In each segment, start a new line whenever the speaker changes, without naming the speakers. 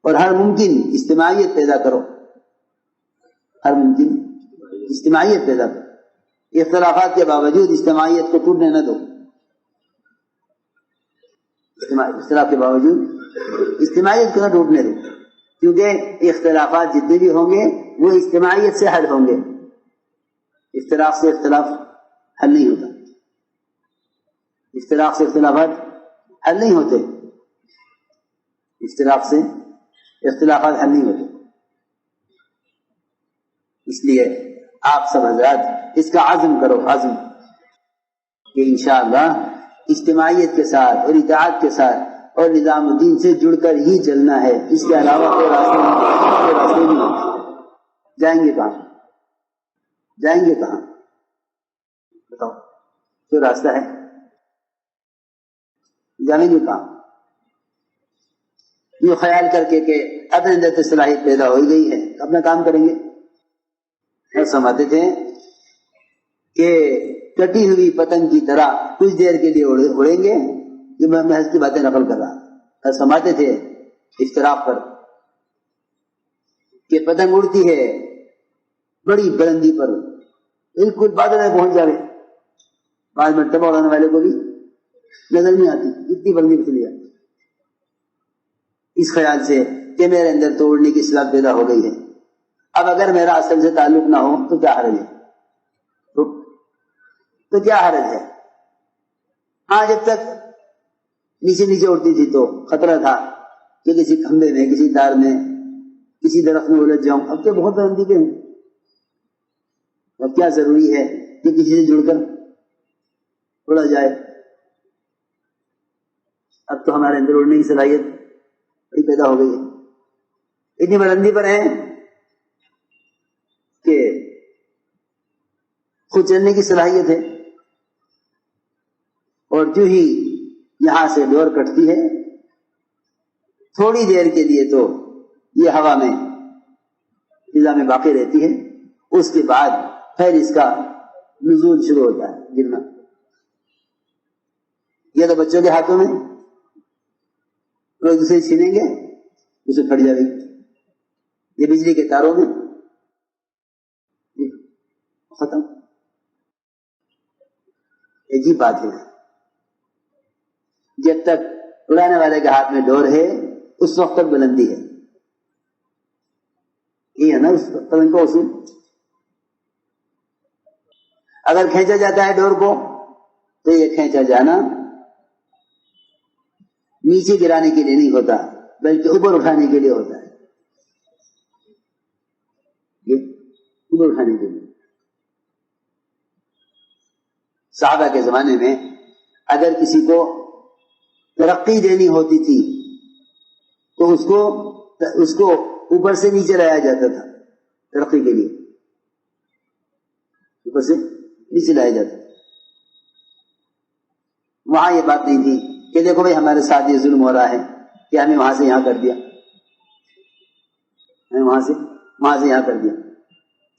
اور ہر ممکن اجتماعیت پیدا کرو، ہر ممکن اجتماعیت پیدا کرو، اختلافات کے باوجود اجتماعیت کو ٹوٹنے نہ دو، اختلاف کے باوجود اجتماعیت کو نہ ٹوٹنے دو، کیونکہ اختلافات جتنے بھی ہوں گے وہ اجتماعیت سے حل ہوں گے، اختلاف سے اختلاف حل نہیں ہوتا، اختلاف سے اختلافات حل نہیں ہوتے، اختلاف سے اختلافات حل نہیں ہوتے۔ اس لیے آپ سب حضرات اس کا عزم کرو، عزم کہ انشاءاللہ اجتماعیت کے ساتھ اور اطاعت کے ساتھ اور نظام الدین سے جڑ کر ہی چلنا ہے، اس کے علاوہ کوئی راستے نہیں، جائیں گے کہاں، جائیں گے کہاں، بتاؤ کوئی راستہ ہے، جائیں گے کہاں؟ یہ خیال کر کے کہ اپنے اندر تو صلاحیت پیدا ہو گئی ہے، اپنا کام کریں گے۔ سمجھتے تھے کہ کٹی ہوئی پتنگ کی طرح کچھ دیر کے لیے اڑیں گے، یہ میں محض کی باتیں نقل کر رہا، سمجھتے تھے اختلاف پر کہ پتنگ اڑتی ہے بڑی بلندی پر، بالکل بادل میں پہنچ جائے، بعض مرتبہ اڑانے والے کو بھی نظر نہیں آتی اتنی بلندی پر چلی جاتی، اس خیال سے کہ میرے اندر تو اڑنے کی صلاحیت پیدا ہو گئی ہے، اب اگر میرا اصل سے تعلق نہ ہو تو کیا حرج ہے، تو کیا حرج ہے؟ ہاں جب تک نیچے نیچے اڑتی تھی تو خطرہ تھا کہ کسی کھمبے میں، کسی تار میں، کسی درخت میں الجھ جاؤں، اب تو بہت بلندی پہ ہوں، اب کیا ضروری ہے کہ کسی سے جڑ کر اڑا جائے؟ اب تو ہمارے اندر اڑنے کی صلاحیت بڑی پیدا ہو گئی ہے، اتنی بلندی پر ہے کہ خود چلنے کی صلاحیت ہے، اور جو ہی یہاں سے ڈور کٹتی ہے تھوڑی دیر کے لیے تو یہ ہوا میں فضا میں باقی رہتی ہے، اس کے بعد پھر اس کا نزول شروع ہوتا ہے، گرنا، یہ تو بچوں کے ہاتھوں میں، ایک دوسرے چھینیں گے اسے پھٹ جائے گی، یہ بجلی کے تاروں میں ختم۔ عجیب بات ہے، جب تک اڑانے والے کے ہاتھ میں ڈور ہے اس وقت تک بلندی ہے، یہ ہے نا اس پتنگ کا اصول۔ اگر کھینچا جاتا ہے ڈور کو تو یہ کھینچا جانا نیچے گرانے کے لیے نہیں ہوتا بلکہ اوپر اٹھانے کے لیے ہوتا ہے، یہ اوپر اٹھانے کے لیے۔ صحابہ کے زمانے میں اگر کسی کو ترقی دینی ہوتی تھی تو اس کو اوپر سے نیچے لایا جاتا تھا، ترقی کے لیے اوپر سے نیچے لایا جاتا تھا۔ وہاں یہ بات نہیں تھی کہ دیکھو بھائی ہمارے ساتھ یہ ظلم ہو رہا ہے کہ ہمیں وہاں سے یہاں کر دیا، ہمیں وہاں سے یہاں کر دیا،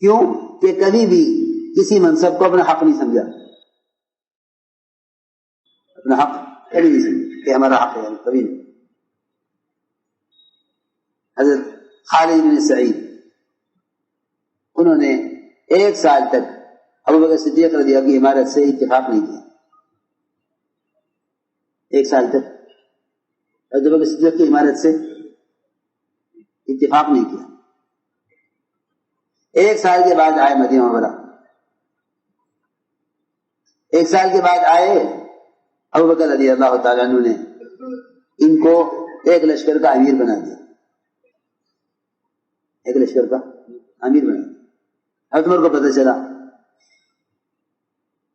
کیوں کہ کبھی بھی کسی منصب کو اپنا حق نہیں سمجھا، اپنا حق کبھی نہیں سمجھا کہ ہمارا حق ہے، کبھی نہیں۔ حضرت خالد بن سعید انہوں نے 1 سال تک ابوبکر صدیق رضی اللہ عنہ کی عمارت سے اتفاق نہیں کیا، 1 سال تک ابوبکر صدیق کی عمارت سے اتفاق نہیں کیا۔ 1 سال کے بعد آئے مدینہ منورہ، 1 سال کے بعد آئے ابوبکر رضی اللہ تعالیٰ عنہ نے ان کو ایک لشکر کا امیر بنا دیا، ایک لشکر کا امیر بنا دیا۔ حضرت عمر کو پتہ چلا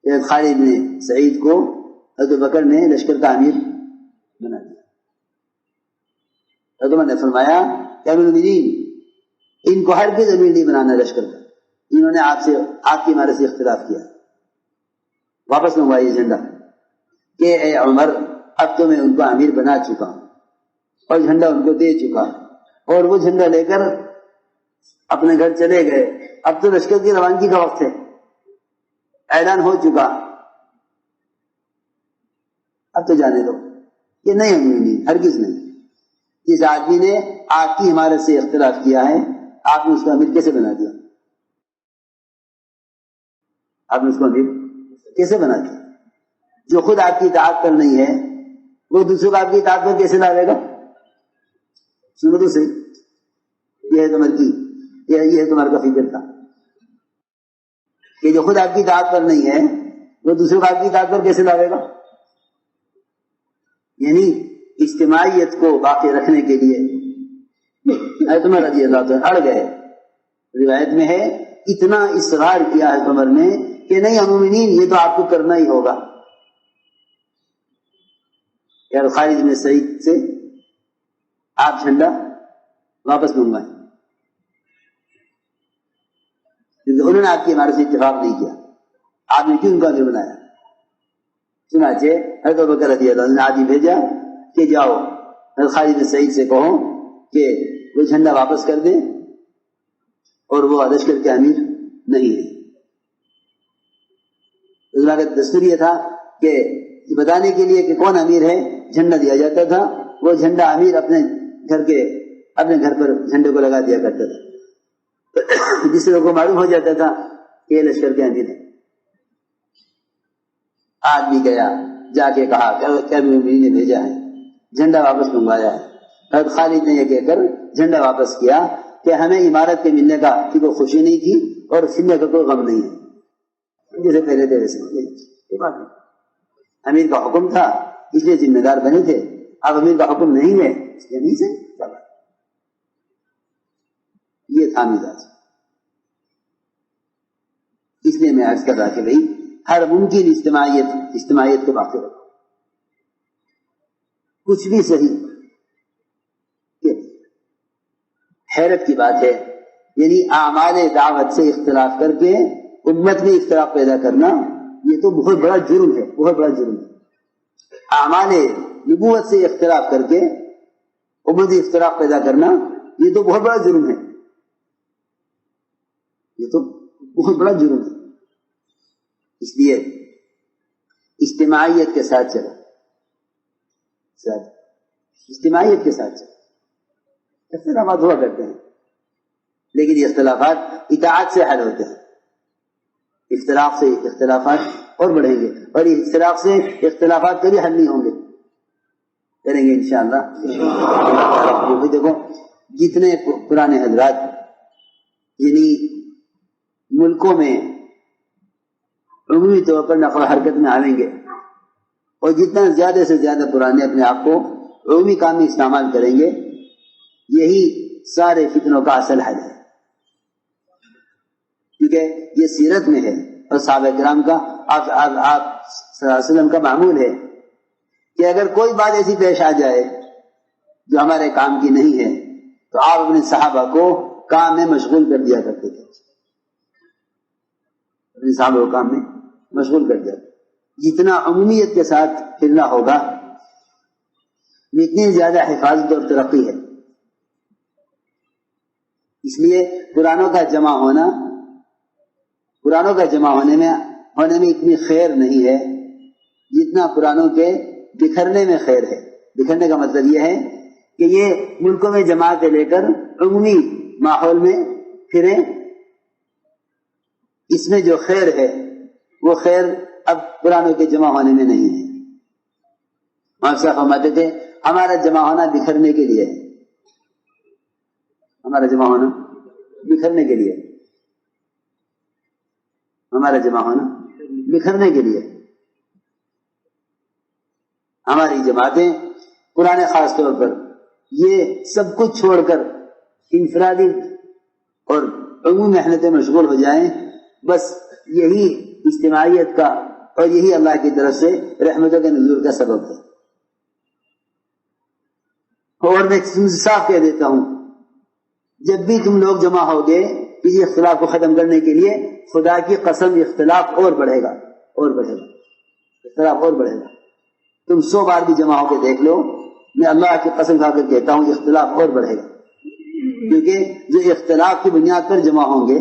کہ خالد بن سعید کو حضرت بکر نے لشکر کا امیر بنا دیا۔ حضرت عمر نے فرمایا کہ امیر المؤمنین ان کو ہرگز امیر نہیں بنانا لشکر کا، انہوں نے آپ کی عمارت سے اختلاف کیا، واپس منگوا یہ جھنڈا کہ اے عمر اب تو میں ان کو امیر بنا چکا ہوں اور جھنڈا ان کو دے چکا، اور وہ جھنڈا لے کر اپنے گھر چلے گئے، اب تو لشکر کی روانگی کا وقت ہے، اعلان ہو چکا، اب تو جانے دو، یہ نہیں ہوئی، ہرگز نہیں۔ جس آدمی نے آپ کی عمارت سے اختلاف کیا ہے، آپ نے اس کو امیر کیسے بنا دیا؟ آپ نے اس کو امیر کیسے بنا دیا؟ جو خود آپ کی اطاعت پر نہیں ہے وہ دوسروں کو آپ کی اطاعت پر کیسے لاوے گا؟ سنو تو صحیح، یہ ہے تمہارا کا فکر تھا کہ جو خود آپ کی اطاعت پر نہیں ہے وہ دوسروں کو آپ کی اطاعت پر کیسے لاوے گا؟ یعنی اجتماعیت کو باقی رکھنے کے لیے حضرت عمر رضی اللہ عنہ اڑ گئے. روایت میں ہے اتنا اصرار کیا حضرت عمر نے کہ نہیں مومنین یہ تو آپ کو کرنا ہی ہوگا. یار خالد بن سعید سے آپ جھنڈا واپس منگوائیں کیونکہ انہوں نے آپ کی عمارت سے اتفاق نہیں کیا. آپ نے کیوں ان کا امیر بنایا؟ چنانچہ حضرت ابوبکر رضی اللہ عنہ نے آدمی بھیجا کہ جاؤ خالد بن سعید سے کہو کہ وہ جھنڈا واپس کر دیں اور وہ لشکر کے امیر نہیں ہے. اس کا دستور یہ تھا کہ بتانے کے لیے کہ کون امیر ہے جھنڈا دیا جاتا تھا. وہ جھنڈا امیر اپنے گھر پر جھنڈے کو لگا دیا کرتا تھا جس سے لوگوں کو معلوم ہو جاتا تھا کہ یہ لشکر کے امیر ہے. آدمی گیا جا کے کہا کہ امیر نے بھیجا ہے جھنڈا واپس منگوایا ہے. حضرت خالد نے یہ کہہ کر جھنڈا واپس کیا کہ ہمیں عمارت کے ملنے کا کی کوئی خوشی نہیں تھی اور چھیننے کا کوئی غم نہیں ہے. جیسے پہلے تھے ویسے بات نہیں. امیر کا حکم تھا اس لیے ذمہ دار بنے تھے، اب امیر کا حکم نہیں ہے اس لیے نہیں سے. یہ تھا مزاج. اس لیے میں عرض کر رہا کہ بھائی ہر ممکن اجتماعیت کو باقی رکھو. کچھ بھی صحیح. حیرت کی بات ہے یعنی اعمال دعوت سے اختلاف کر کے امت میں اختلاف پیدا کرنا یہ تو بہت بڑا جرم ہے، بہت بڑا جرم ہے. اعمال نبوت سے اختلاف کر کے امت میں اختلاف پیدا کرنا یہ تو بہت بڑا جرم ہے، یہ تو بہت بڑا جرم ہے. اس لیے اجتماعیت کے ساتھ چلو، اجتماعیت کے ساتھ چلو. اختلافات ہوا کرتے ہیں لیکن یہ اختلافات اطاعت سے حل ہوتے ہیں. اختلاف سے اختلافات اور بڑھیں گے اور اس اختلاف سے اختلافات کبھی حل نہیں ہوں گے. کریں گے انشاءاللہ. دیکھو جتنے پرانے حضرات یعنی ملکوں میں عمومی طور پر نقل و حرکت میں آئیں گے اور جتنا زیادہ سے زیادہ پرانے اپنے آپ کو عمومی کام میں استعمال کریں گے یہی سارے فتنوں کا اصل حل ہے. کیونکہ یہ سیرت میں ہے اور صحابہ کرام کا آپ صلی اللہ علیہ وسلم کا معمول ہے کہ اگر کوئی بات ایسی پیش آ جائے جو ہمارے کام کی نہیں ہے تو آپ اپنے صحابہ کو کام میں مشغول کر دیا کرتے تھے. اپنے صحابہ کو کام میں مشغول کر دیا. جتنا عمومیت کے ساتھ پھرنا ہوگا اتنی زیادہ حفاظت اور ترقی ہے. اس لیے قرآنوں کا جمع ہونے میں اتنی خیر نہیں ہے جتنا قرآنوں کے بکھرنے میں خیر ہے. بکھرنے کا مطلب یہ ہے کہ یہ ملکوں میں جماعتیں لے کر عمومی ماحول میں پھریں. اس میں جو خیر ہے وہ خیر اب قرآنوں کے جمع ہونے میں نہیں ہے. ہم صاحب فرماتے تھے ہمارا جمع ہونا بکھرنے کے لیے ہے. ہمارا جمع ہونا بکھرنے کے لیے، ہمارا جمع ہونا بکھرنے کے لیے. ہماری جماعتیں قرآن خاص طور پر یہ سب کچھ چھوڑ کر انفرادی اور عمومی محنتیں مشغول ہو جائیں. بس یہی اجتماعیت کا اور یہی اللہ کی طرف سے رحمتوں کے نزول کا سبب ہے. اور میں صاف کہہ دیتا ہوں جب بھی تم لوگ جمع ہوگے کسی اختلاف کو ختم کرنے کے لیے خدا کی قسم اختلاف اور بڑھے گا اور بڑھے گا، اختلاف اور بڑھے گا. تم 100 بار بھی جمع ہو کے دیکھ لو، میں اللہ کی قسم کھا کر کہتا ہوں اختلاف اور بڑھے گا. کیونکہ جو اختلاف کی بنیاد پر جمع ہوں گے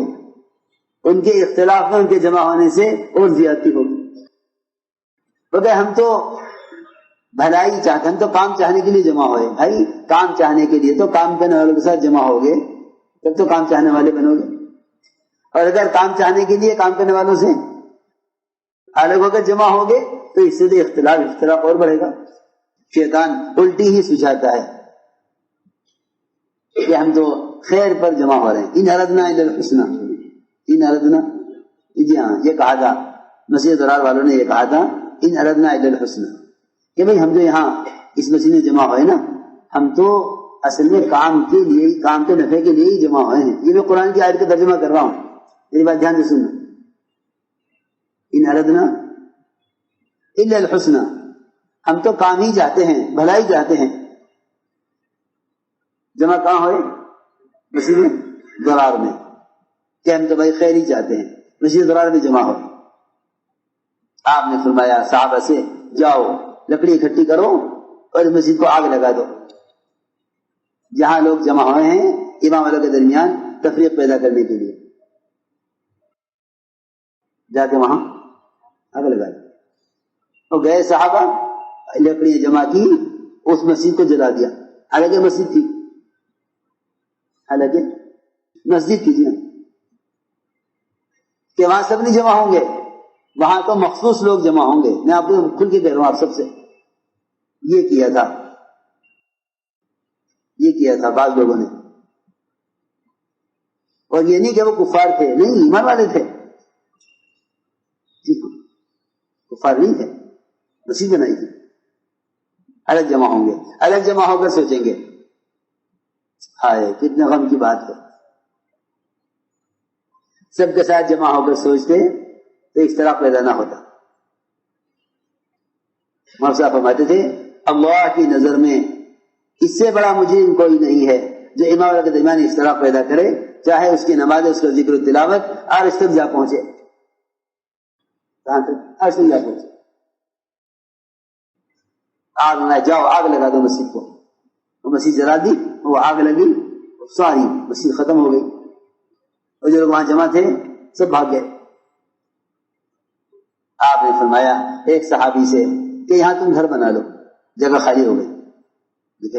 ان کے اختلاف میں ان کے جمع ہونے سے اور زیادتی ہوگی. بلکہ ہم تو بھلائی چاہتے ہم تو کام چاہنے کے لیے جمع ہوئے. بھائی کام چاہنے کے لیے تو کام کرنے والوں کے ساتھ جمع ہوگے تب تو کام چاہنے والے بنو گے. اور اگر کام چاہنے کے لیے کام کرنے والوں سے الگ ہو کر جمع ہوگے تو اس سے اختلاف اور بڑھے گا. شیطان الٹی ہی سجھاتا ہے کہ ہم تو خیر پر جمع ہو رہے ہیں. ان اردنا الا الحسنى، ان اردنا، جی ہاں یہ کہا تھا مسجد درار والوں نے، یہ کہا تھا ان اردنا الا الحسنى، کہ بھئی ہم جو یہاں اس مسجد میں جمع ہوئے نا، ہم تو اصل میں کام کے لیے، کام کے نفع کے لیے ہی جمع ہوئے ہیں. یہ میں قرآن کی آیت کا ترجمہ کر رہا ہوں، میری بات دھیان سے سننا. ان اردنا الا الحسنى، ہم تو کام ہی چاہتے ہیں، بھلائی چاہتے ہیں. جمع کہاں ہوئے؟ مسجد درار میں، کہ ہم تو بھائی خیر ہی چاہتے ہیں. مسجد درار میں جمع ہو. آپ نے فرمایا صحابہ سے جاؤ لکڑی اکٹھی کرو اور مسجد کو آگ لگا دو. جہاں لوگ جمع ہوئے ہیں امام والوں کے درمیان تفریق پیدا کرنے کے لیے، جا کے وہاں آگ لگا دی. اور گئے صحابہ، لکڑیاں جمع کی، اس مسجد کو جلا دیا. حالانکہ مسجد تھی، حالانکہ مسجد کی، کہ وہاں سب نہیں جمع ہوں گے، وہاں تو مخصوص لوگ جمع ہوں گے. میں آپ کو کھل کے کہہ رہا ہوں آپ سب سے، یہ کیا تھا، یہ کیا تھا بعض لوگوں نے. اور یہ نہیں کہ وہ کفار تھے، نہیں، ایمان والے تھے. جی کفار نہیں تھے، مسجد بنائی تھی. الگ جمع ہوں گے، الگ جمع ہو کر سوچیں گے. ہائے کتنے غم کی بات ہے. سب کے ساتھ جمع ہو کر سوچتے تو اختلاف پیدا نہ ہوتا. مولانا صاحب فرماتے تھے اللہ کی نظر میں اس سے بڑا مجرم کوئی نہیں ہے جو امام والوں کے درمیان اختلاف پیدا کرے، چاہے اس کی نماز، اس کا ذکر و تلاوت عرش تک جا پہنچے. کہاں تک؟ عرش تک جا پہنچے. آگ نہ جاؤ، آگ لگا دو مسجد کو. وہ مسجد جلا دی، وہ آگ لگی، ساری مسجد ختم ہو گئی. اور جو لوگ وہاں جمع تھے سب بھاگ گئے. آپ نے فرمایا ایک صحابی سے کہ یہاں تم گھر بنا لو، جگہ خالی ہو گئی.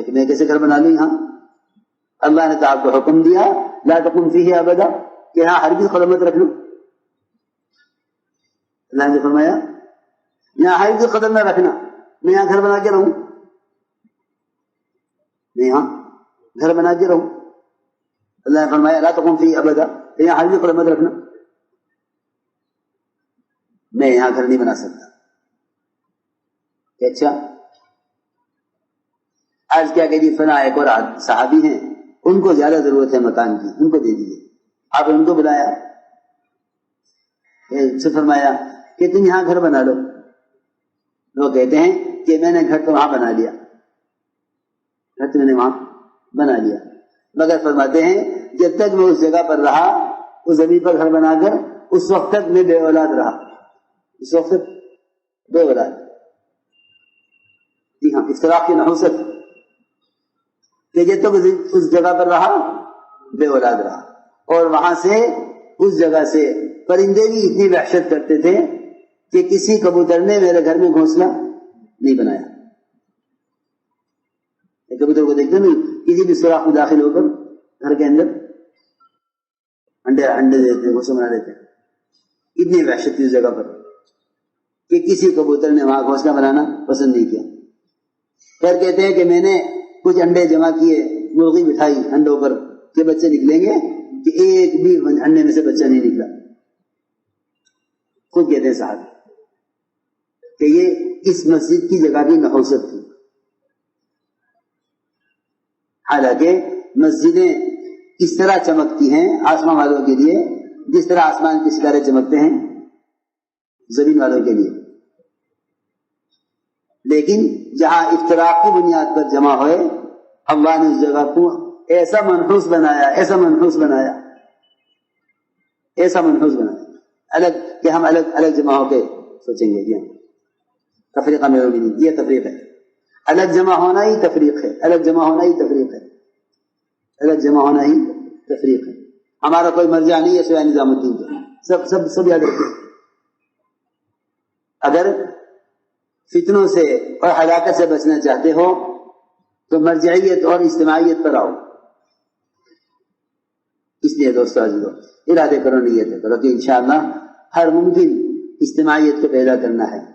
کہ میں کیسے گھر بنا لوں یہاں؟ اللہ نے تو آپ کو حکم دیا لا تقم فیہ ابدا، کہ یہاں ہرگز قدم مت رکھنا. اللہ نے فرمایا یہاں ہرگز قدم نہ رکھنا، میں یہاں گھر بنا کے رہوں، میں یہاں گھر بنا کے رہوں. اللہ نے فرمایا لا تقم فیہ ابدا، کہ یہاں ہرگز قدم مت رکھنا، میں یہاں گھر نہیں بنا سکتا. اچھا آج کیا کہ جی فلاں ایک اور صحابی ہیں، ان کو زیادہ ضرورت ہے مکان کی، ان کو دے دیجیے. آپ ان کو بلایا، سے فرمایا کہ تم یہاں گھر بنا لو. وہ کہتے ہیں کہ میں نے گھر تو وہاں بنا لیا، گھر تو میں نے وہاں بنا لیا، مگر فرماتے ہیں جب تک میں اس جگہ پر رہا، اس زمین پر گھر بنا کر، اس وقت تک میں بے اولاد رہا. اس وقت تک بے اولاد. جی ہاں اختلاف کی نحوست کہ جب تک اس جگہ پر رہا بے اولاد رہا. اور وہاں سے اس جگہ سے پرندے بھی اتنی وحشت کرتے تھے کہ کسی کبوتر نے میرے گھر میں گھونسلہ نہیں بنایا. کبوتر کو دیکھتے نہیں، کسی بھی سوراخ میں داخل ہو کر گھر کے اندر انڈے دیتے ہیں، گھونسلہ بنا دیتے ہیں. اتنی وحشت تھی اس جگہ پر کہ کسی کبوتر نے وہاں گھونسلہ بنانا پسند نہیں کیا. پھر کہتے ہیں کہ میں نے کچھ انڈے جمع کیے، مرغی بٹھائی انڈوں پر کہ بچے نکلیں گے، کہ ایک بھی انڈے میں سے بچہ نہیں نکلا. خود کہتے ہیں صاحب کہ یہ اس مسجد کی جگہ کی نحوست تھی. حالانکہ مسجدیں اس طرح چمکتی ہیں آسمان والوں کے لیے جس طرح آسمان کے ستارے چمکتے ہیں زمین والوں کے لیے. لیکن جہاں اختلاف کی بنیاد پر جمع ہوئے، اللہ نے اس جگہ کو ایسا منحوس بنایا، ایسا منحوس بنایا، ایسا منحوس بنایا الگ، کہ ہم الگ الگ جمع ہو کے سوچیں گے. یہ تفریقہ میں ہوگی نہیں، یہ تفریق ہے. الگ جمع ہونا ہی تفریق ہے، الگ جمع ہونا ہی تفریق ہے، الگ جمع ہونا ہی تفریق ہے. ہمارا کوئی مرجع نہیں ہے سوائے نظام الدین کے. سب یاد رکھیں. اگر فتنوں سے اور ہلاکت سے بچنا چاہتے ہو تو مرجعیت اور اجتماعیت پر آؤ. اس لیے دوستو عزیزو ارادے کرو، نیت کرو کہ انشاءاللہ ہر ممکن اجتماعیت کو پیدا کرنا ہے.